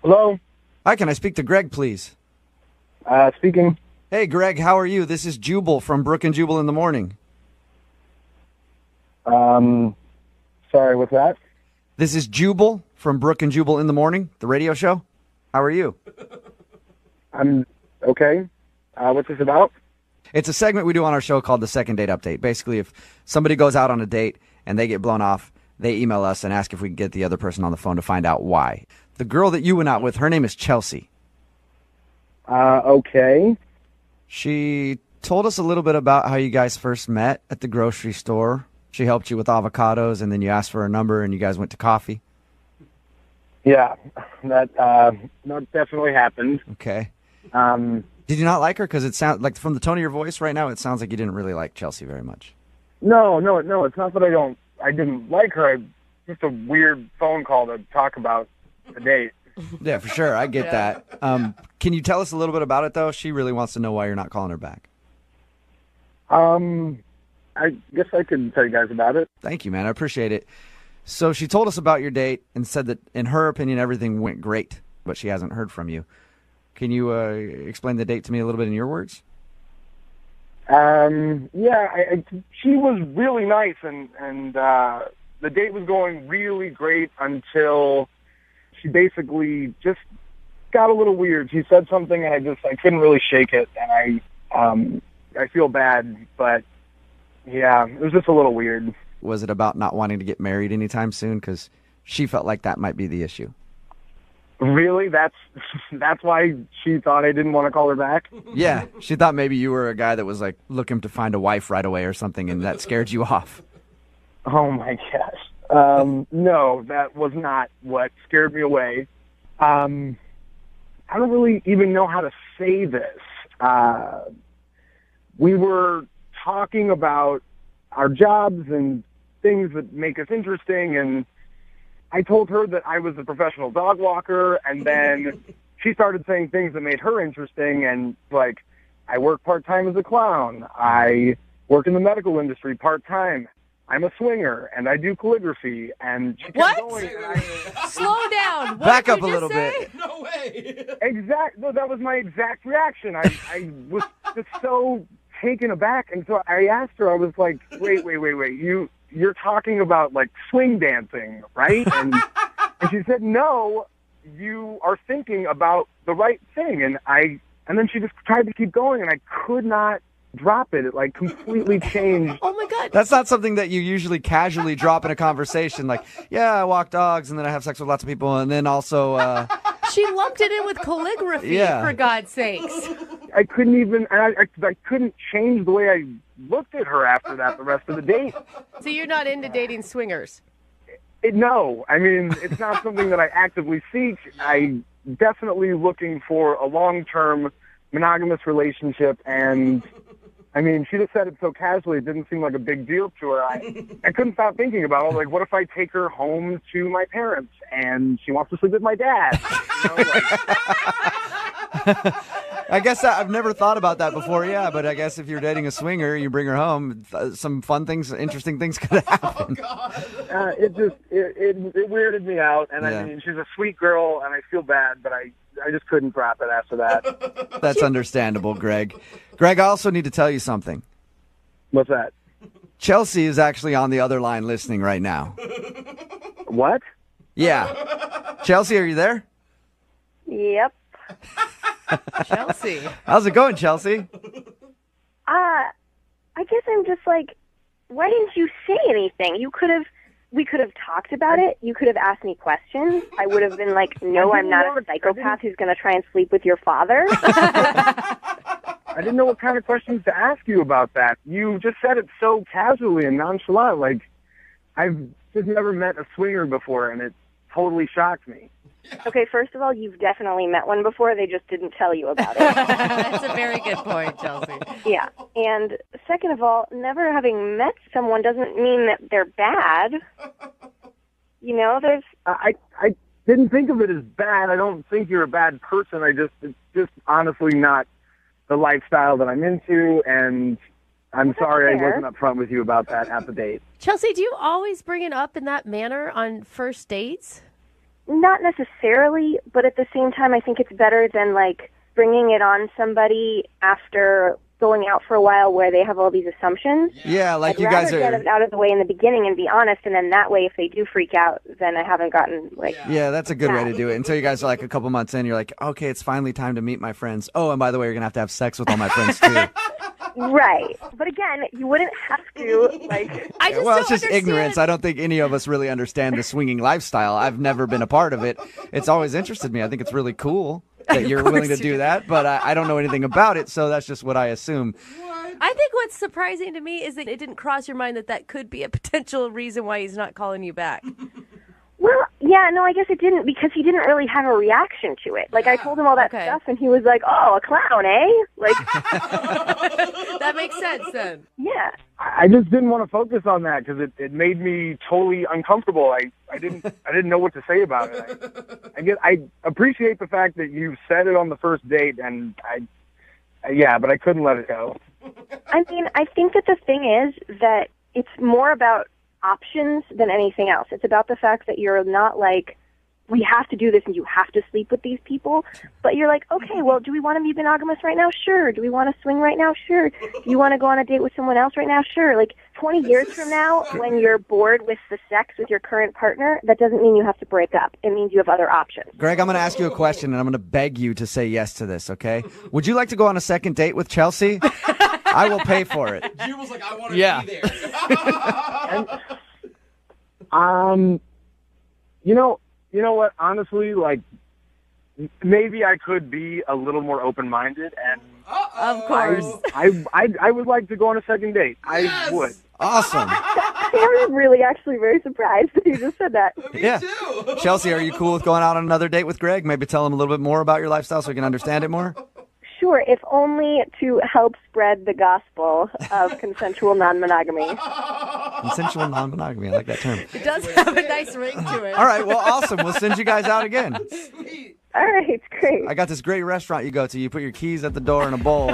Hello? Hi, can I speak to Greg, please? Speaking. Hey, Greg, how are you? This is Jubal from Brook and Jubal in the Morning. Sorry, what's that? This is Jubal from Brook and Jubal in the Morning, the radio show. How are you? I'm okay. What's this about? It's a segment we do on our show called the Second Date Update. Basically, if somebody goes out on a date and they get blown off, they email us and ask if we can get the other person on the phone to find out why. The girl that you went out with, her name is Chelsea. Okay. She told us a little bit about how you guys first met at the grocery store. She helped you with avocados, and then you asked for her number, and you guys went to coffee. Yeah, that definitely happened. Okay. Did you not like her? Because it sounds like from the tone of your voice right now, it sounds like you didn't really like Chelsea very much. No, it's not that I didn't like her. Just a weird phone call to talk about a date. Yeah, for sure. I get that. Can you tell us a little bit about it, though? She really wants to know why you're not calling her back. I guess I could tell you guys about it. Thank you, man. I appreciate it. So she told us about your date and said that, in her opinion, everything went great, but she hasn't heard from you. Can you explain the date to me a little bit in your words? Yeah, she was really nice, and the date was going really great until she basically just got a little weird. She said something, and I couldn't really shake it, and I feel bad, but yeah, it was just a little weird. Was it about not wanting to get married anytime soon? Because she felt like that might be the issue. Really? That's why she thought I didn't want to call her back? Yeah, she thought maybe you were a guy that was like looking to find a wife right away or something, and that scared you off. Oh my gosh. No, that was not what scared me away. I don't really even know how to say this. We were talking about our jobs and things that make us interesting, and I told her that I was a professional dog walker, and then she started saying things that made her interesting, and like, I work part-time as a clown. I work in the medical industry part-time. I'm a swinger, and I do calligraphy, and she kept going. Slow down. What Back did up you a just little say? bit. No way. No, that was my exact reaction. I was just so taken aback, and so I asked her, I was like, wait, you're talking about like swing dancing, right? And she said, no, you are thinking about the right thing. And then she just tried to keep going, and I could not drop it. It like completely changed. Oh my God. That's not something that you usually casually drop in a conversation. Like, yeah, I walk dogs, and then I have sex with lots of people, and then also... She lumped it in with calligraphy, Yeah. for God's sakes. I couldn't even, I couldn't change the way I looked at her after that the rest of the date. So you're not into dating swingers? No, I mean, it's not something that I actively seek. I'm definitely looking for a long-term monogamous relationship, and I mean, she just said it so casually, it didn't seem like a big deal to her. I couldn't stop thinking about it. Like, what if I take her home to my parents and she wants to sleep with my dad? You know, like... I guess I've never thought about that before, yeah, but I guess if you're dating a swinger, you bring her home, some fun things, interesting things could happen. Oh, God. It weirded me out, and Yeah. I mean, she's a sweet girl, and I feel bad, but I just couldn't drop it after that. That's understandable, Greg. Greg, I also need to tell you something. What's that? Chelsea is actually on the other line listening right now. What? Yeah. Chelsea, are you there? Yep. Chelsea. How's it going, Chelsea? I guess I'm just like, why didn't you say anything? We could have talked about it. You could have asked me questions. I would have been like, no, I'm not a psychopath who's going to try and sleep with your father. I didn't know what kind of questions to ask you about that. You just said it so casually and nonchalant. Like, I've just never met a swinger before, and it totally shocked me. Okay, first of all, you've definitely met one before. They just didn't tell you about it. That's a very good point, Chelsea. Yeah. And second of all, never having met someone doesn't mean that they're bad. You know, there's... I didn't think of it as bad. I don't think you're a bad person. It's just honestly not the lifestyle that I'm into, and I'm sorry I wasn't upfront with you about that at the date. Chelsea, do you always bring it up in that manner on first dates? Not necessarily, but at the same time, I think it's better than like bringing it on somebody after going out for a while where they have all these assumptions. Yeah, like I'd you guys rather get are. it out of the way in the beginning and be honest, and then that way, if they do freak out, then I haven't gotten like. Yeah, that's a good way to do it. Until you guys are like a couple months in, you're like, okay, it's finally time to meet my friends. Oh, and by the way, you're gonna have to have sex with all my friends too. Right, but again, you wouldn't have to like. I just Well, don't it's just understand. ignorance. I don't think any of us really understand the swinging lifestyle. I've never been a part of it. It's always interested me. I think it's really cool that you're willing to you do do. that, but I don't know anything about it, so that's just what I assume. I think what's surprising to me is that it didn't cross your mind that that could be a potential reason why he's not calling you back. Well, yeah, no, I guess it didn't because he didn't really have a reaction to it. Like I told him all that Okay. stuff, and he was like, "Oh, a clown, eh?" Like, That makes sense then. yeah. I just didn't want to focus on that because it made me totally uncomfortable. I didn't know what to say about it. I appreciate the fact that you said it on the first date, and but I couldn't let it go. I mean, I think that the thing is that it's more about options than anything else. It's about the fact that you're not like, we have to do this and you have to sleep with these people. But you're like, okay, well, do we want to be monogamous right now? Sure. Do we want to swing right now? Sure. Do you want to go on a date with someone else right now? Sure. Like 20 years from now, when you're bored with the sex with your current partner, that doesn't mean you have to break up. It means you have other options. Greg, I'm going to ask you a question, and I'm going to beg you to say yes to this, okay? Would you like to go on a second date with Chelsea? I will pay for it. Drew was like, I want to Yeah. be there. You know what? Honestly, like maybe I could be a little more open-minded, and Of course. I would like to go on a second date. Yes! I would. Awesome. I'm really actually very surprised that you just said that. Me Yeah. too. Chelsea, are you cool with going out on another date with Greg? Maybe tell him a little bit more about your lifestyle so we can understand it more? Sure, if only to help spread the gospel of consensual non-monogamy. Consensual non-monogamy. I like that term. It does have a nice ring to it. All right, well, awesome. We'll send you guys out again. Sweet. All right, great. I got this great restaurant you go to. You put your keys at the door in a bowl.